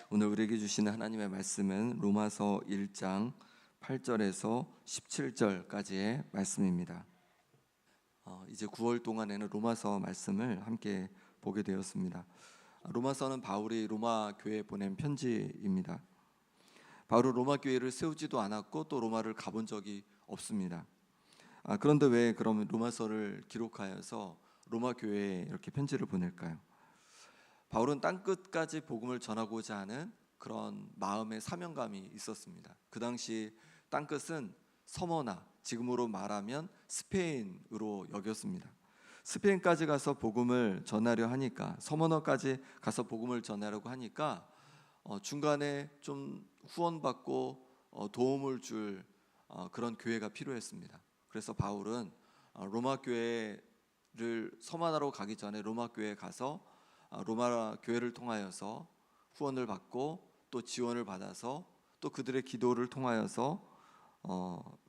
오늘 우리에게 주시는 하나님의 말씀은 로마서 1장 8절에서 17절까지의 말씀입니다. 이제 9월 동안에는 로마서 말씀을 함께 보게 되었습니다. 로마서는 바울이 로마 교회에 보낸 편지입니다. 바울은 로마 교회를 세우지도 않았고 또 로마를 가본 적이 없습니다. 그런데 왜 그러면 로마서를 기록하여서 로마 교회에 이렇게 편지를 보낼까요? 바울은 땅끝까지 복음을 전하고자 하는 그런 마음의 사명감이 있었습니다. 그 당시 땅끝은 서머나, 지금으로 말하면 스페인으로 여겼습니다. 스페인까지 가서 복음을 전하려 하니까, 서머너까지 가서 복음을 전하려고 하니까 중간에 좀 후원받고 도움을 줄 그런 교회가 필요했습니다. 그래서 바울은 로마 교회를 서만하러 가기 전에 로마 교회에 가서 로마 교회를 통하여서 후원을 받고 또 지원을 받아서 또 그들의 기도를 통하여서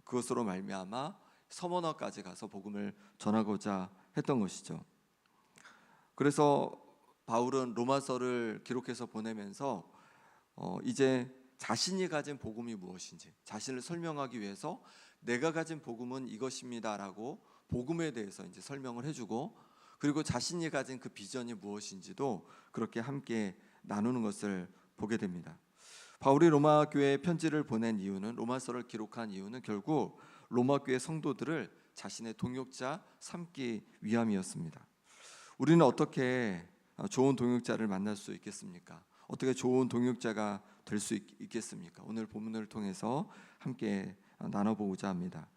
그것으로 말미암아 서머너까지 가서 복음을 전하고자 했던 것이죠. 그래서 바울은 로마서를 기록해서 보내면서 이제 자신이 가진 복음이 무엇인지 자신을 설명하기 위해서 내가 가진 복음은 이것입니다라고 복음에 대해서 이제 설명을 해주고, 그리고 자신이 가진 그 비전이 무엇인지도 그렇게 함께 나누는 것을 보게 됩니다. 바울이 로마 교회에 편지를 보낸 이유는, 로마서를 기록한 이유는 결국 로마 교회 성도들을 자신의 동역자 삼기 위함이었습니다. 우리는 어떻게 좋은 동역자를 만날 수 있겠습니까? 어떻게 좋은 동역자가 될 수 있겠습니까? 오늘 본문을 통해서 함께 나눠보고자 합니다.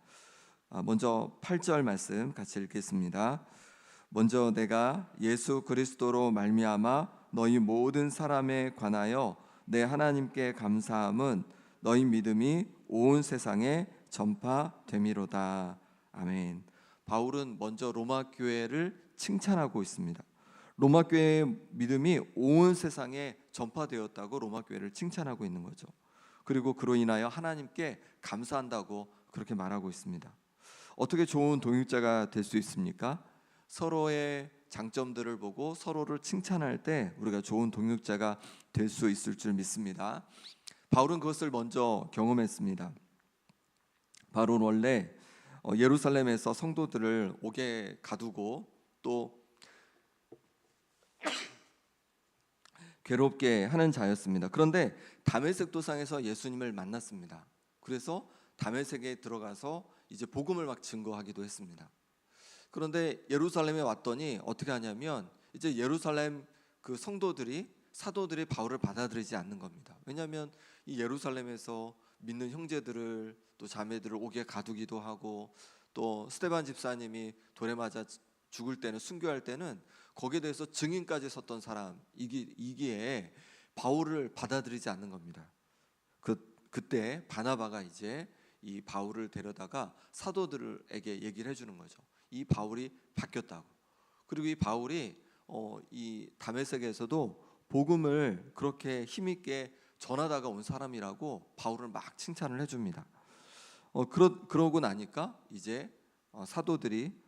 먼저 8절 말씀 같이 읽겠습니다. 먼저 내가 예수 그리스도로 말미암아 너희 모든 사람에 관하여 내 하나님께 감사함은 너희 믿음이 온 세상에 전파됨이로다. 아멘. 바울은 먼저 로마 교회를 칭찬하고 있습니다. 로마 교회의 믿음이 온 세상에 전파되었다고 로마 교회를 칭찬하고 있는 거죠. 그리고 그로 인하여 하나님께 감사한다고 그렇게 말하고 있습니다. 어떻게 좋은 동역자가 될 수 있습니까? 서로의 장점들을 보고 서로를 칭찬할 때 우리가 좋은 동역자가 될 수 있을 줄 믿습니다. 바울은 그것을 먼저 경험했습니다. 바울은 원래 예루살렘에서 성도들을 옥에 가두고 또 괴롭게 하는 자였습니다. 그런데 다메섹 도상에서 예수님을 만났습니다. 그래서 다메섹에 들어가서 이제 복음을 막 증거하기도 했습니다. 그런데 예루살렘에 왔더니 어떻게 하냐면 이제 예루살렘 그 사도들이 바울을 받아들이지 않는 겁니다. 왜냐하면 이 예루살렘에서 믿는 형제들을 또 자매들을 옥에 가두기도 하고, 또 스데반 집사님이 돌에 맞아 죽을 때는, 순교할 때는 거기에 대해서 증인까지 섰던 사람이기에 바울을 받아들이지 않는 겁니다. 그때 바나바가 이제 이 바울을 데려다가 사도들에게 얘기를 해주는 거죠. 이 바울이 바뀌었다고. 그리고 이 바울이 이 다메섹에서도 복음을 그렇게 힘있게 전하다가 온 사람이라고 바울을 막 칭찬을 해줍니다. 그러고 나니까 이제 사도들이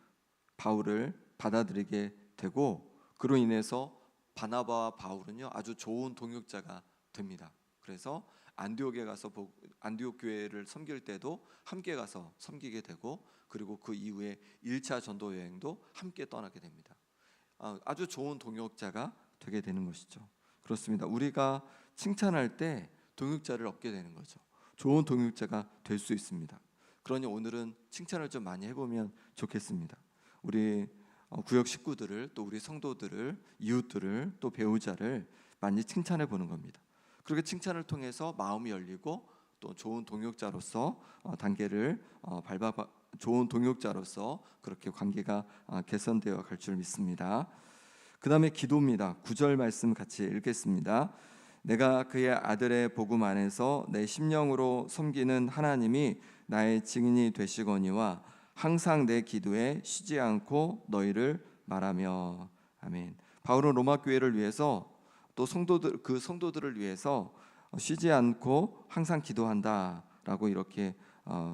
바울을 받아들이게 되고, 그로 인해서 바나바와 바울은요 아주 좋은 동역자가 됩니다. 그래서 안디옥에 가서 안디옥 교회를 섬길 때도 함께 가서 섬기게 되고, 그리고 그 이후에 1차 전도 여행도 함께 떠나게 됩니다. 아주 좋은 동역자가 되게 되는 것이죠. 그렇습니다. 우리가 칭찬할 때 동역자를 얻게 되는 거죠. 좋은 동역자가 될 수 있습니다. 그러니 오늘은 칭찬을 좀 많이 해보면 좋겠습니다. 우리 구역 식구들을, 또 우리 성도들을, 이웃들을, 또 배우자를 많이 칭찬해 보는 겁니다. 그렇게 칭찬을 통해서 마음이 열리고 또 좋은 동역자로서 단계를 좋은 동역자로서 그렇게 관계가 개선되어 갈 줄 믿습니다. 그 다음에 기도입니다. 9절 말씀 같이 읽겠습니다. 내가 그의 아들의 복음 안에서 내 심령으로 섬기는 하나님이 나의 증인이 되시거니와 항상 내 기도에 쉬지 않고 너희를 말하며. 아멘. 바울은 로마 교회를 위해서 또 성도들을 위해서 쉬지 않고 항상 기도한다라고 이렇게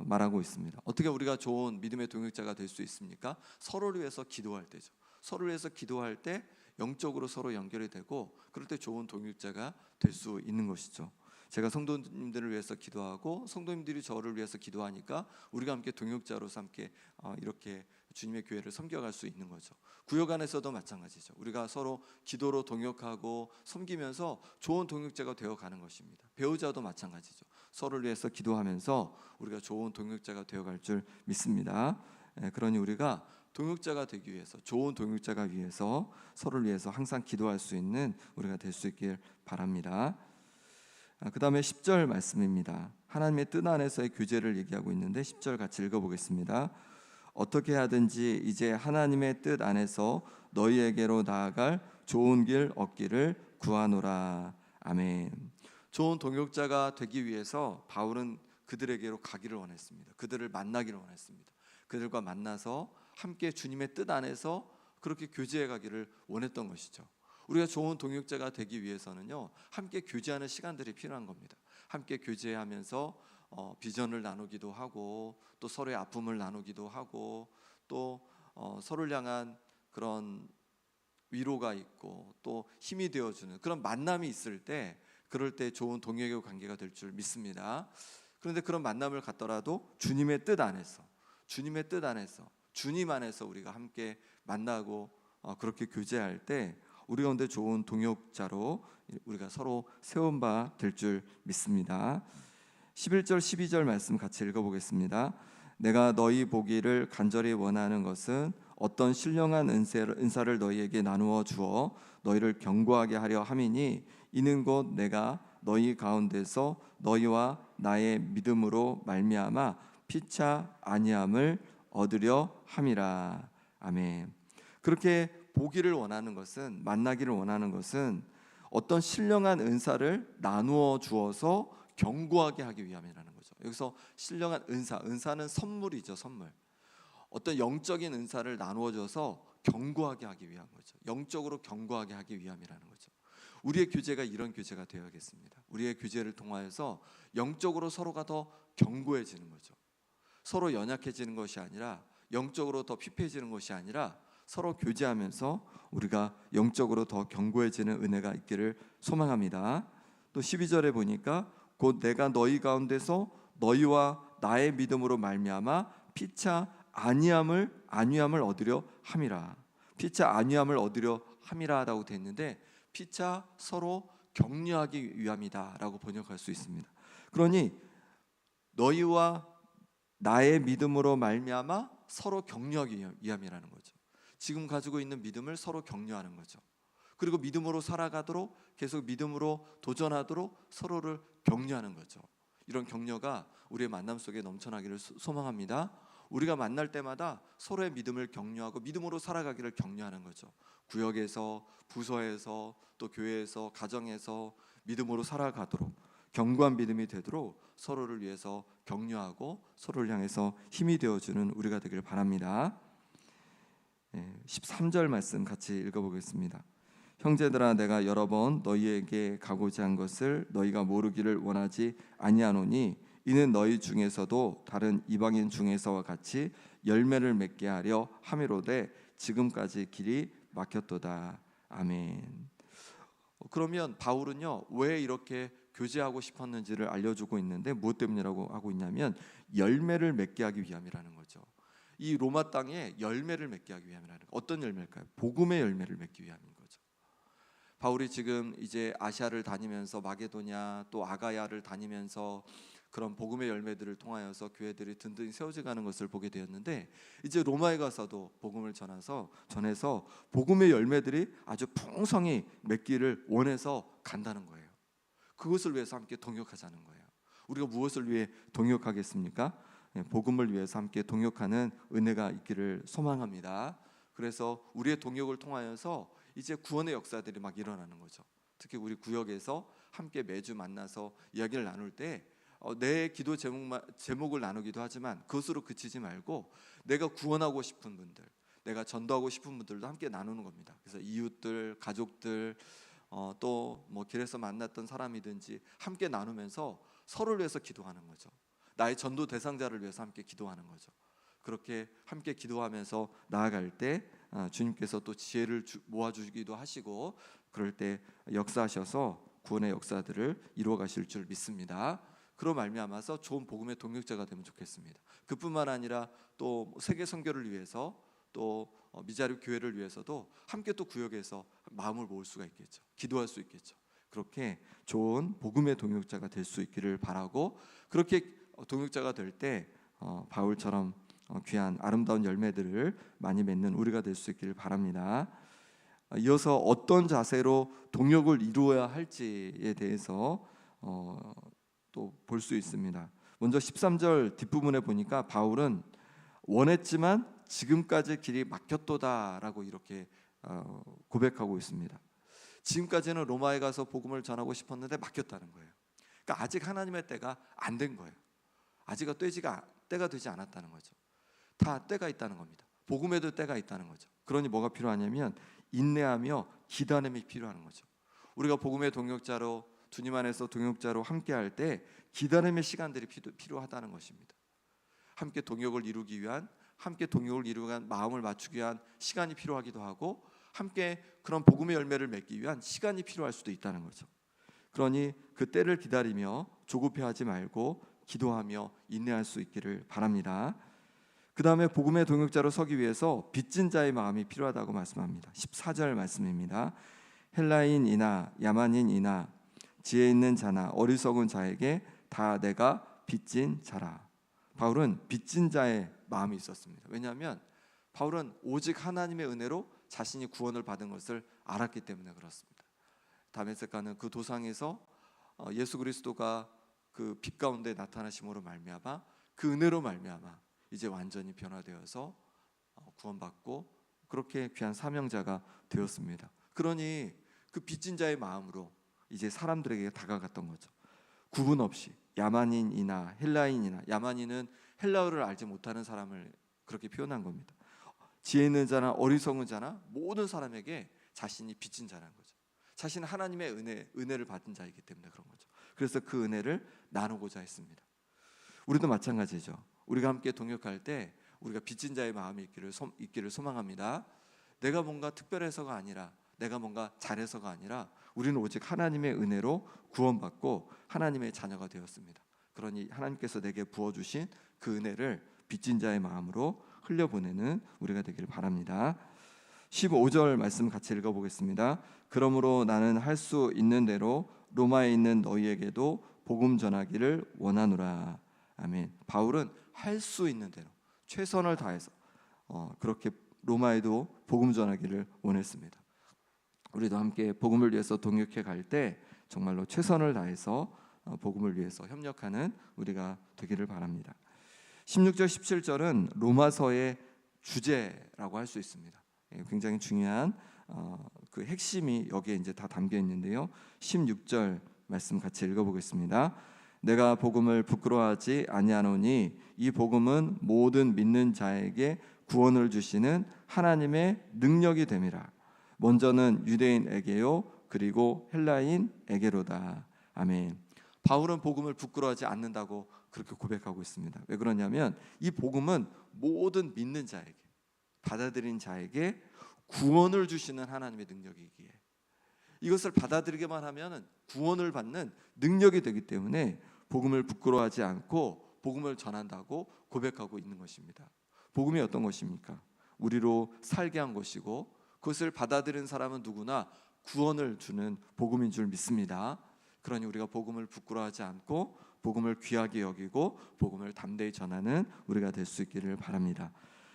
말하고 있습니다. 어떻게 우리가 좋은 믿음의 동역자가 될 수 있습니까? 서로를 위해서 기도할 때죠. 서로를 위해서 기도할 때 영적으로 서로 연결이 되고 그럴 때 좋은 동역자가 될 수 있는 것이죠. 제가 성도님들을 위해서 기도하고 성도님들이 저를 위해서 기도하니까 우리가 함께 동역자로서 함께 이렇게 주님의 교회를 섬겨갈 수 있는 거죠. 구역 안에서도 마찬가지죠. 우리가 서로 기도로 동역하고 섬기면서 좋은 동역자가 되어가는 것입니다. 배우자도 마찬가지죠. 서로를 위해서 기도하면서 우리가 좋은 동역자가 되어갈 줄 믿습니다. 그러니 우리가 동역자가 되기 위해서, 좋은 동역자가 위해서 서로를 위해서 항상 기도할 수 있는 우리가 될 수 있길 바랍니다. 그 다음에 10절 말씀입니다. 하나님의 뜻 안에서의 교제를 얘기하고 있는데 10절 같이 읽어보겠습니다. 어떻게 하든지 이제 하나님의 뜻 안에서 너희에게로 나아갈 좋은 길 얻기를 구하노라. 아멘. 좋은 동역자가 되기 위해서 바울은 그들에게로 가기를 원했습니다. 그들을 만나기를 원했습니다. 그들과 만나서 함께 주님의 뜻 안에서 그렇게 교제해 가기를 원했던 것이죠. 우리가 좋은 동역자가 되기 위해서는요, 함께 교제하는 시간들이 필요한 겁니다. 함께 교제하면서 비전을 나누기도 하고 또 서로의 아픔을 나누기도 하고 또 서로를 향한 그런 위로가 있고 또 힘이 되어주는 그런 만남이 있을 때, 그럴 때 좋은 동역의 관계가 될 줄 믿습니다. 그런데 그런 만남을 갖더라도 주님의 뜻 안에서, 주님의 뜻 안에서, 주님 안에서 우리가 함께 만나고 그렇게 교제할 때 우리 가운데 좋은 동역자로 우리가 서로 세운 바 될 줄 믿습니다. 11절 12절 말씀 같이 읽어보겠습니다. 내가 너희 보기를 간절히 원하는 것은 어떤 신령한 은사를 너희에게 나누어 주어 너희를 견고하게 하려 함이니 이는 곧 내가 너희 가운데서 너희와 나의 믿음으로 말미암아 피차 아니함을 얻으려 함이라. 아멘. 그렇게 보기를 원하는 것은, 만나기를 원하는 것은 어떤 신령한 은사를 나누어 주어서 견고하게 하기 위함이라는 거죠. 여기서 신령한 은사는 선물이죠. 선물. 어떤 영적인 은사를 나누어 줘서 견고하게 하기 위한 거죠. 영적으로 견고하게 하기 위함이라는 거죠. 우리의 교제가 이런 교제가 되어야겠습니다. 우리의 교제를 통하여서 영적으로 서로가 더 견고해지는 거죠. 서로 연약해지는 것이 아니라, 영적으로 더 피폐해지는 것이 아니라 서로 교제하면서 우리가 영적으로 더 견고해지는 은혜가 있기를 소망합니다. 또 12절에 보니까 곧 내가 너희 가운데서 너희와 나의 믿음으로 말미암아 피차 안위함을 얻으려 함이라. 피차 안위함을 얻으려 함이라라고 됐는데 피차 서로 격려하기 위함이다라고 번역할 수 있습니다. 그러니 너희와 나의 믿음으로 말미암아 서로 격려하기 위함이라는 거죠. 지금 가지고 있는 믿음을 서로 격려하는 거죠. 그리고 믿음으로 살아가도록, 계속 믿음으로 도전하도록 서로를 격려하는 거죠. 이런 격려가 우리의 만남 속에 넘쳐나기를 소망합니다. 우리가 만날 때마다 서로의 믿음을 격려하고 믿음으로 살아가기를 격려하는 거죠. 구역에서, 부서에서, 또 교회에서, 가정에서 믿음으로 살아가도록, 견고한 믿음이 되도록 서로를 위해서 격려하고 서로를 향해서 힘이 되어주는 우리가 되길 바랍니다. 13절 말씀 같이 읽어보겠습니다. 형제들아 내가 여러 번 너희에게 가고자 한 것을 너희가 모르기를 원하지 아니하노니 이는 너희 중에서도 다른 이방인 중에서와 같이 열매를 맺게 하려 함이로되 지금까지 길이 막혔도다. 아멘. 그러면 바울은요, 왜 이렇게 교제하고 싶었는지를 알려주고 있는데 무엇 때문이라고 하고 있냐면 열매를 맺게 하기 위함이라는 거죠. 이 로마 땅에 열매를 맺게 하기 위함이라는 거. 어떤 열매일까요? 복음의 열매를 맺기 위함인 거죠. 바울이 지금 이제 아시아를 다니면서 마게도냐 또 아가야를 다니면서 그런 복음의 열매들을 통하여서 교회들이 든든히 세워져가는 것을 보게 되었는데 이제 로마에 가서도 복음을 전해서 복음의 열매들이 아주 풍성히 맺기를 원해서 간다는 거예요. 그것을 위해서 함께 동역하자는 거예요. 우리가 무엇을 위해 동역하겠습니까? 복음을 위해서 함께 동역하는 은혜가 있기를 소망합니다. 그래서 우리의 동역을 통하여서 이제 구원의 역사들이 막 일어나는 거죠. 특히 우리 구역에서 함께 매주 만나서 이야기를 나눌 때 내 기도 제목을 나누기도 하지만 그것으로 그치지 말고 내가 구원하고 싶은 분들, 내가 전도하고 싶은 분들도 함께 나누는 겁니다. 그래서 이웃들, 가족들, 또 뭐 길에서 만났던 사람이든지 함께 나누면서 서로를 위해서 기도하는 거죠. 나의 전도 대상자를 위해서 함께 기도하는 거죠. 그렇게 함께 기도하면서 나아갈 때 주님께서 또 지혜를 모아주기도 하시고 그럴 때 역사하셔서 구원의 역사들을 이루어 가실 줄 믿습니다. 그로 말미암아서 좋은 복음의 동역자가 되면 좋겠습니다. 그뿐만 아니라 또 세계 선교를 위해서 또 미자립 교회를 위해서도 함께 또 구역에서 마음을 모을 수가 있겠죠. 기도할 수 있겠죠. 그렇게 좋은 복음의 동역자가 될 수 있기를 바라고, 그렇게 동역자가 될 때 바울처럼 귀한 아름다운 열매들을 많이 맺는 우리가 될 수 있기를 바랍니다. 이어서 어떤 자세로 동역을 이루어야 할지에 대해서 또 볼 수 있습니다. 먼저 13절 뒷부분에 보니까 바울은 원했지만 지금까지 길이 막혔도다라고 이렇게 고백하고 있습니다. 지금까지는 로마에 가서 복음을 전하고 싶었는데 막혔다는 거예요. 그러니까 아직 하나님의 때가 안 된 거예요. 아직 때가 되지 않았다는 거죠. 다 때가 있다는 겁니다. 복음에도 때가 있다는 거죠. 그러니 뭐가 필요하냐면 인내하며 기다림이 필요한 거죠. 우리가 복음의 동역자로, 주님 안에서 동역자로 함께할 때 기다림의 시간들이 필요하다는 것입니다. 함께 동역을 이루기 위한, 함께 동역을 이루기 위한 마음을 맞추기 위한 시간이 필요하기도 하고, 함께 그런 복음의 열매를 맺기 위한 시간이 필요할 수도 있다는 거죠. 그러니 그 때를 기다리며 조급해하지 말고 기도하며 인내할 수 있기를 바랍니다. 그 다음에 복음의 동역자로 서기 위해서 빚진 자의 마음이 필요하다고 말씀합니다. 14절 말씀입니다. 헬라인이나 야만인이나 지혜 있는 자나 어리석은 자에게 다 내가 빚진 자라. 바울은 빚진 자의 마음이 있었습니다. 왜냐하면 바울은 오직 하나님의 은혜로 자신이 구원을 받은 것을 알았기 때문에 그렇습니다. 다메섹 가는 그 도상에서 예수 그리스도가 그 빛 가운데 나타나심으로 말미암아, 그 은혜로 말미암아 이제 완전히 변화되어서 구원받고 그렇게 귀한 사명자가 되었습니다. 그러니 그 빚진 자의 마음으로 이제 사람들에게 다가갔던 거죠. 구분 없이 야만인이나 헬라인이나, 야만인은 헬라어를 알지 못하는 사람을 그렇게 표현한 겁니다. 지혜 있는 자나 어리석은 자나 모든 사람에게 자신이 빚진 자라는 거죠. 자신은 하나님의 은혜를 받은 자이기 때문에 그런 거죠. 그래서 그 은혜를 나누고자 했습니다. 우리도 마찬가지죠. 우리가 함께 동역할 때 우리가 빚진 자의 마음이 있기를 소망합니다. 내가 뭔가 특별해서가 아니라, 내가 뭔가 잘해서가 아니라 우리는 오직 하나님의 은혜로 구원받고 하나님의 자녀가 되었습니다. 그러니 하나님께서 내게 부어주신 그 은혜를 빚진 자의 마음으로 흘려보내는 우리가 되기를 바랍니다. 15절 말씀 같이 읽어보겠습니다. 그러므로 나는 할 수 있는 대로 로마에 있는 너희에게도 복음 전하기를 원하노라. 아멘. 바울은 할 수 있는 대로 최선을 다해서 그렇게 로마에도 복음 전하기를 원했습니다. 우리도 함께 복음을 위해서 동역해 갈 때 정말로 최선을 다해서 복음을 위해서 협력하는 우리가 되기를 바랍니다. 16절 17절은 로마서의 주제라고 할 수 있습니다. 굉장히 중요한 그 핵심이 여기에 이제 다 담겨 있는데요. 16절 말씀 같이 읽어보겠습니다. 내가 복음을 부끄러워하지 아니하노니 이 복음은 모든 믿는 자에게 구원을 주시는 하나님의 능력이 됨이라. 먼저는 유대인에게요 그리고 헬라인에게로다. 아멘. 바울은 복음을 부끄러워하지 않는다고 그렇게 고백하고 있습니다. 왜 그러냐면 이 복음은 모든 믿는 자에게, 받아들인 자에게 구원을 주시는 하나님의 능력이기에, 이것을 받아들이기만 하면 구원을 받는 능력이 되기 때문에 복음을 부끄러워하지 않고 복음을 전한다고 고백하고 있는 것입니다. 복음이 어떤 것입니까? 우리로 살게 한 것이고, 그것을 받아들인 사람은 누구나 구원을 주는 복음인 줄 믿습니다. 그러니 우리가 복음을 부끄러워하지 않고 복음을 귀하게 여기고 복음을 담대히 전하는 우리가 될 수 있기를 바랍니다.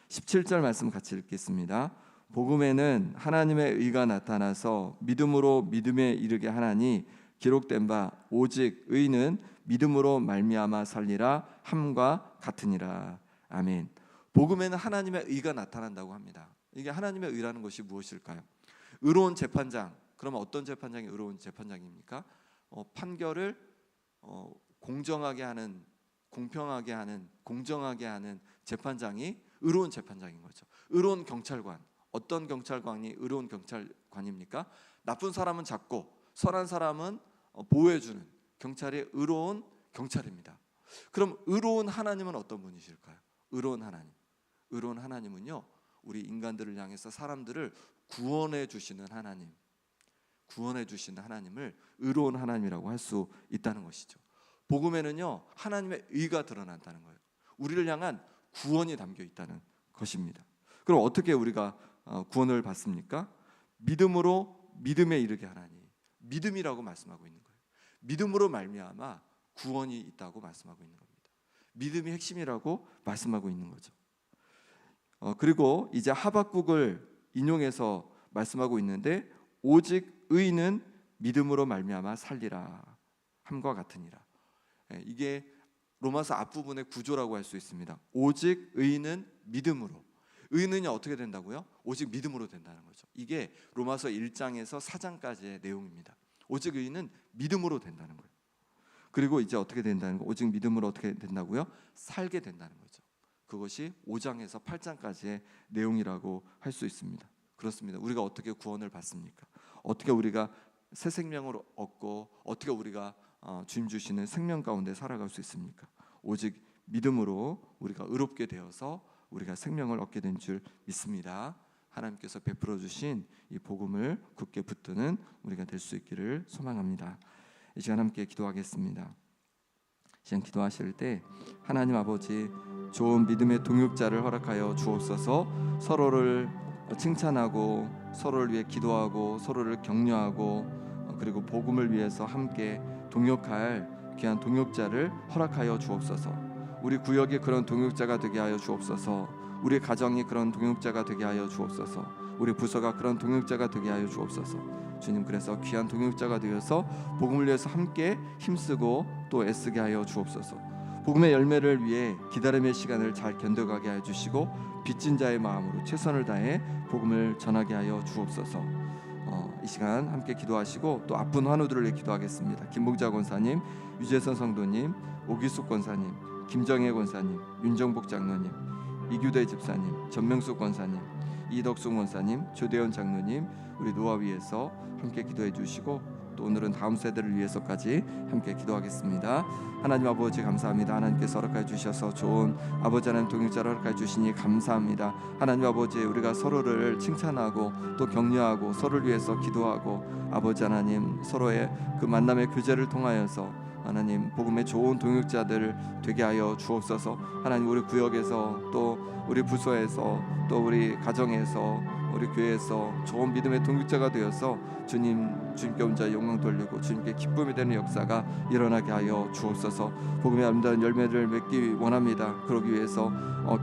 17절 말씀 같이 읽겠습니다. 복음에는 하나님의 의가 나타나서 믿음으로 믿음에 이르게 하나니 기록된 바 오직 의는 믿음으로 말미암아 살리라 함과 같으니라. 아멘. 복음에는 하나님의 의가 나타난다고 합니다. 이게 하나님의 의라는 것이 무엇일까요? 의로운 재판장. 그러면 어떤 재판장이 의로운 재판장입니까? 판결을 공정하게 하는, 공평하게 하는, 공정하게 하는 재판장이 의로운 재판장인 거죠. 의로운 경찰관. 어떤 경찰관이 의로운 경찰관입니까? 나쁜 사람은 잡고 선한 사람은 보호해주는 경찰이 의로운 경찰입니다. 그럼 의로운 하나님은 어떤 분이실까요? 의로운 하나님. 의로운 하나님은요, 우리 인간들을 향해서 사람들을 구원해 주시는 하나님, 구원해 주시는 하나님을 의로운 하나님이라고 할 수 있다는 것이죠. 복음에는요, 하나님의 의가 드러난다는 거예요. 우리를 향한 구원이 담겨 있다는 것입니다. 그럼 어떻게 우리가 구원을 받습니까? 믿음으로 믿음에 이르게 하나니, 믿음이라고 말씀하고 있는 거예요. 믿음으로 말미암아 구원이 있다고 말씀하고 있는 겁니다. 믿음이 핵심이라고 말씀하고 있는 거죠. 그리고 이제 하박국을 인용해서 말씀하고 있는데, 오직 의인은 믿음으로 말미암아 살리라 함과 같으니라. 이게 로마서 앞부분의 구조라고 할 수 있습니다. 오직 의인은 믿음으로. 의인은 어떻게 된다고요? 오직 믿음으로 된다는 거죠. 이게 로마서 1장에서 4장까지의 내용입니다. 오직 의인은 믿음으로 된다는 거예요. 그리고 이제 어떻게 된다는 거? 오직 믿음으로 어떻게 된다고요? 살게 된다는 거죠. 그것이 5장에서 8장까지의 내용이라고 할 수 있습니다. 그렇습니다. 우리가 어떻게 구원을 받습니까? 어떻게 우리가 새 생명을 얻고 어떻게 우리가 주님 주시는 생명 가운데 살아갈 수 있습니까? 오직 믿음으로 우리가 의롭게 되어서 우리가 생명을 얻게 된 줄 믿습니다. 하나님께서 베풀어 주신 이 복음을 굳게 붙드는 우리가 될 수 있기를 소망합니다. 이 시간 함께 기도하겠습니다. 시간 기도하실 때 하나님 아버지, 좋은 믿음의 동역자를 허락하여 주옵소서. 서로를 칭찬하고 서로를 위해 기도하고 서로를 격려하고 그리고 복음을 위해서 함께 동역할 귀한 동역자를 허락하여 주옵소서. 우리 구역이 그런 동역자가 되게 하여 주옵소서. 우리 가정이 그런 동역자가 되게 하여 주옵소서. 우리 부서가 그런 동역자가 되게 하여 주옵소서. 주님, 그래서 귀한 동역자가 되어서 복음을 위해서 함께 힘쓰고 또 애쓰게 하여 주옵소서. 복음의 열매를 위해 기다림의 시간을 잘 견뎌가게 하여 주시고 빚진 자의 마음으로 최선을 다해 복음을 전하게 하여 주옵소서. 이 시간 함께 기도하시고 또 아픈 환우들을 위해 기도하겠습니다. 김봉자 권사님, 유재선 성도님, 오기숙 권사님, 김정혜 권사님, 윤정복 장로님, 이규대 집사님, 전명숙 권사님, 이덕수 권사님, 조대현 장로님, 우리 노아위에서 함께 기도해 주시고 또 오늘은 다음 세대를 위해서까지 함께 기도하겠습니다. 하나님 아버지 감사합니다. 하나님께서 허락해 주셔서 좋은 아버지 하나님 동역자를 허락해 주시니 감사합니다. 하나님 아버지, 우리가 서로를 칭찬하고 또 격려하고 서로를 위해서 기도하고 아버지 하나님 서로의 그 만남의 교제를 통하여서 하나님 복음의 좋은 동역자들 되게 하여 주옵소서. 하나님 우리 구역에서 또 우리 부서에서 또 우리 가정에서 우리 교회에서 좋은 믿음의 동역자가 되어서 주님께 혼자 영광 돌리고 주님께 기쁨이 되는 역사가 일어나게 하여 주옵소서. 복음의 아름다운 열매를 맺기 원합니다. 그러기 위해서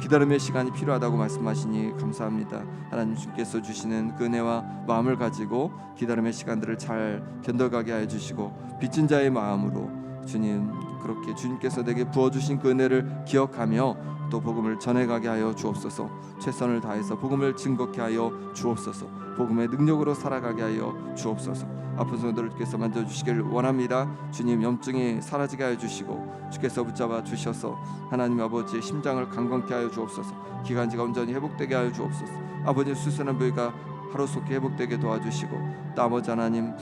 기다림의 시간이 필요하다고 말씀하시니 감사합니다. 하나님 주께서 주시는 그 은혜와 마음을 가지고 기다림의 시간들을 잘 견뎌가게 하여 주시고 빚진 자의 마음으로 주님, 그렇게 주님께서 내게 부어주신 그 은혜를 기억하며 또 복음을 전해가게 하여 주옵소서. 최선을 다해서 복음을 증거케 하여 주옵소서. 복음의 능력으로 살아가게 하여 주옵소서. 아픈 성도들께서 만져주시기를 원합니다. 주님, 염증이 사라지게 하여 주시고 주께서 붙잡아 주셔서 하나님 아버지의 심장을 강건케 하여 주옵소서. 기관지가 온전히 회복되게 하여 주옵소서. 아버지 수술한 부위가 하루속히 회복되게 도와주시고 또 아버지 하나님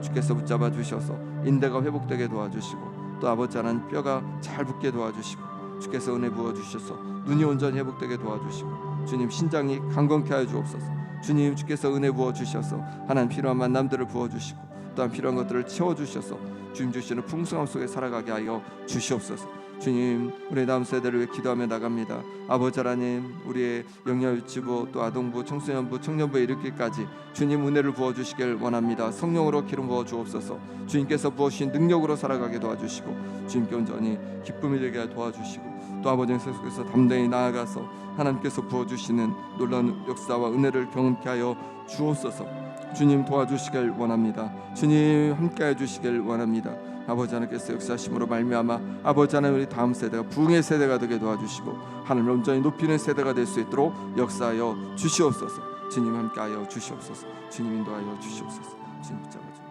주께서 붙잡아 주셔서 인대가 회복되게 도와주시고 또 아버지 하나님 뼈가 잘 붙게 도와주시고 주께서 은혜 부어주셔서 눈이 온전히 회복되게 도와주시고 주님 신장이 강건케 하여 주옵소서. 주님 주께서 은혜 부어주셔서 하나님 필요한 만남들을 부어주시고 또한 필요한 것들을 채워주셔서 주님 주시는 풍성함 속에 살아가게 하여 주시옵소서. 주님, 우리 다음 세대를 위해 기도하며 나갑니다. 아버지 하나님, 우리의 영양유치부 또 아동부, 청소년부, 청년부에 이르기까지 주님 은혜를 부어주시길 원합니다. 성령으로 기름 부어주옵소서. 주님께서 부어주신 능력으로 살아가게 도와주시고 주님께 온전히 기쁨이 되게 도와주시고 또 아버지 속에서 담대히 나아가서 하나님께서 부어주시는 놀라운 역사와 은혜를 경험케 하여 주옵소서. 주님 도와주시길 원합니다. 주님 함께해 주시길 원합니다. 아버지 하나님께서 역사하심으로 말미암아 아버지 하나님 우리 다음 세대가 부흥의 세대가 되게 도와주시고 하나님을 온전히 높이는 세대가 될 수 있도록 역사하여 주시옵소서. 주님 함께하여 주시옵소서. 주님 인도하여 주시옵소서. 주님 붙잡아 주옵소서.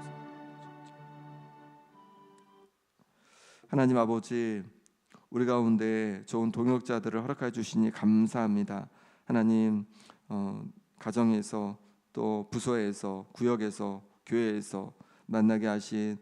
하나님 아버지, 우리 가운데 좋은 동역자들을 허락해 주시니 감사합니다. 하나님 가정에서 또 부서에서 구역에서 교회에서 만나게 하신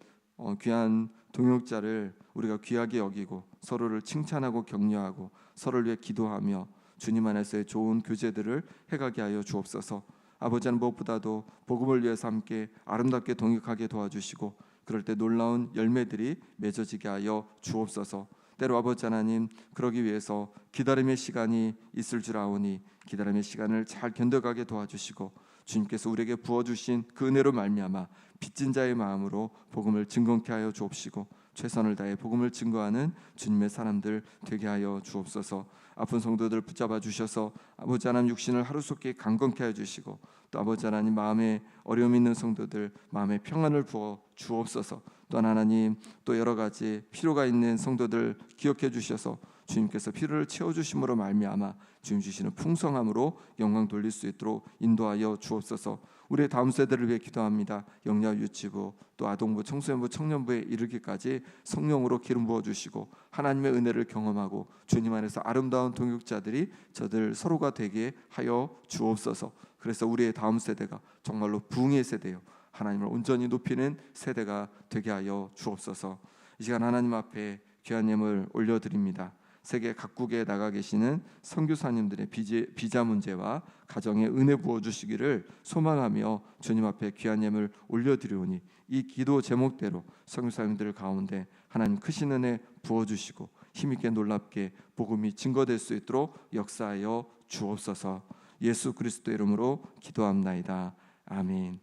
귀한 동역자를 우리가 귀하게 여기고 서로를 칭찬하고 격려하고 서로를 위해 기도하며 주님 안에서의 좋은 교제들을 해가게 하여 주옵소서. 아버지는 무엇보다도 복음을 위해서 함께 아름답게 동역하게 도와주시고 그럴 때 놀라운 열매들이 맺어지게 하여 주옵소서. 때로 아버지 하나님 그러기 위해서 기다림의 시간이 있을 줄 아오니 기다림의 시간을 잘 견뎌가게 도와주시고 주님께서 우리에게 부어주신 그 은혜로 말미암아 빚진 자의 마음으로 복음을 증거케 하여 주옵시고 최선을 다해 복음을 증거하는 주님의 사람들 되게 하여 주옵소서. 아픈 성도들 붙잡아 주셔서 아버지 하나님 육신을 하루속히 강건케 하여 주시고 또 아버지 하나님 마음에 어려움 있는 성도들 마음에 평안을 부어 주옵소서. 또한 하나님 또 여러 가지 필요가 있는 성도들 기억해 주셔서 주님께서 필요를 채워주심으로 말미암아 주님 주시는 풍성함으로 영광 돌릴 수 있도록 인도하여 주옵소서. 우리의 다음 세대를 위해 기도합니다. 영양 유치부 또 아동부 청소년부 청년부에 이르기까지 성령으로 기름 부어주시고 하나님의 은혜를 경험하고 주님 안에서 아름다운 동역자들이 저들 서로가 되게 하여 주옵소서. 그래서 우리의 다음 세대가 정말로 부흥의 세대요 하나님을 온전히 높이는 세대가 되게 하여 주옵소서. 이 시간 하나님 앞에 귀한 예물 올려드립니다. 세계 각국에 나가 계시는 선교사님들의 비자 문제와 가정에 은혜 부어주시기를 소망하며 주님 앞에 귀한 예물 올려드리오니 이 기도 제목대로 선교사님들 가운데 하나님 크신 은혜 부어주시고 힘있게 놀랍게 복음이 증거될 수 있도록 역사하여 주옵소서. 예수 그리스도 이름으로 기도합나이다. 아멘.